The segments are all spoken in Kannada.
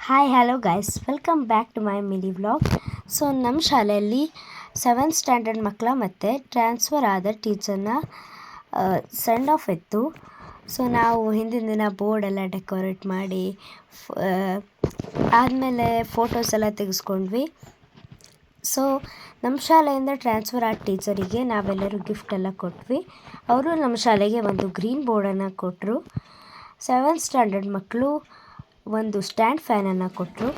Hi hello guys, welcome back to my mini vlog. So ನಮ್ಮ ಶಾಲೆಯಲ್ಲಿ 7th ಸ್ಟ್ಯಾಂಡರ್ಡ್ ಮಕ್ಕಳ ಮತ್ತು ಟ್ರಾನ್ಸ್ಫರ್ ಆದ ಟೀಚರ್ನ ಸೆಂಡ್ ಆಫ್ ಇತ್ತು. ಸೊ ನಾವು ಹಿಂದಿನ ದಿನ ಬೋರ್ಡೆಲ್ಲ ಡೆಕೋರೇಟ್ ಮಾಡಿ ಆದಮೇಲೆ ಫೋಟೋಸ್ ಎಲ್ಲ ತೆಗೆಸ್ಕೊಂಡ್ವಿ. ಸೊ ನಮ್ಮ ಶಾಲೆಯಿಂದ ಟ್ರಾನ್ಸ್ಫರ್ ಆದ ಟೀಚರಿಗೆ ನಾವೆಲ್ಲರೂ ಗಿಫ್ಟ್ ಎಲ್ಲ ಕೊಟ್ವಿ. ಅವರು ನಮ್ಮ ಶಾಲೆಗೆ ಒಂದು ಗ್ರೀನ್ ಬೋರ್ಡನ್ನು ಕೊಟ್ಟರು. 7th ಸ್ಟ್ಯಾಂಡರ್ಡ್ ಮಕ್ಕಳು ಒಂದು ಸ್ಟ್ಯಾಂಡ್ ಫ್ಯಾನನ್ನು ಕೊಟ್ಟರು.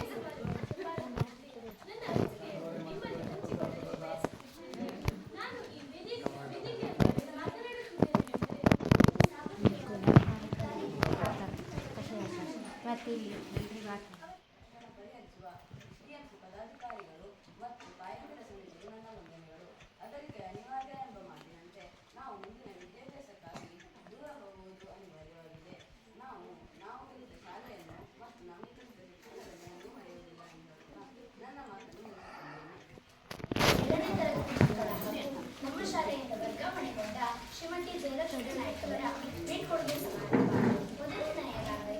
ಶಾಲೆಯಿಂದ ವರ್ಗಾವಣೆಗೊಂಡ ಶ್ರೀಮತಿ ಜಯಲಕ್ಷ್ಮಿ ನಾಯ್ಕ ಅವರ ಬೀಳ್ಕೊಡುಗೆ ಸಮಾರಂಭ ಮೊದಲನೆಯದಾಗಿ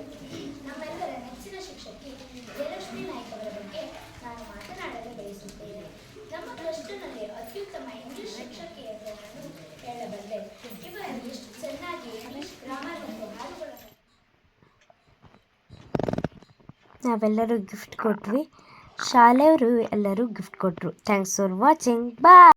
ನಮ್ಮೆಲ್ಲರ ನೆಚ್ಚಿನ ಶಿಕ್ಷಕಿ ಜಯಲಕ್ಷ್ಮಿ ನಾಯ್ಕ ಅವರ ಬಗ್ಗೆ ನಾನು ಮಾತನಾಡಲು ಬಯಸುತ್ತೇನೆ. ನಮ್ಮ ಕ್ಲಸ್ಟರ್ನಲ್ಲಿ ಅತ್ಯುತ್ತಮ ಇಂಗ್ಲಿಷ್ ಶಿಕ್ಷಕಿ ಎಂದು ನಾನು ಹೇಳಬಲ್ಲೆ. ಇವರು ಎಷ್ಟು ಚೆನ್ನಾಗಿ ಇಂಗ್ಲಿಷ್ ಗ್ರಾಮರ್ ಮತ್ತು ಹಾಡುಗಳನ್ನು ನಾವೆಲ್ಲರೂ ಗಿಫ್ಟ್ ಕೊಟ್ವಿ. ಶಾಲೆಯವರು ಎಲ್ಲರೂ ಗಿಫ್ಟ್ ಕೊಟ್ಟರು. Thanks for watching. ಬಾಯ್.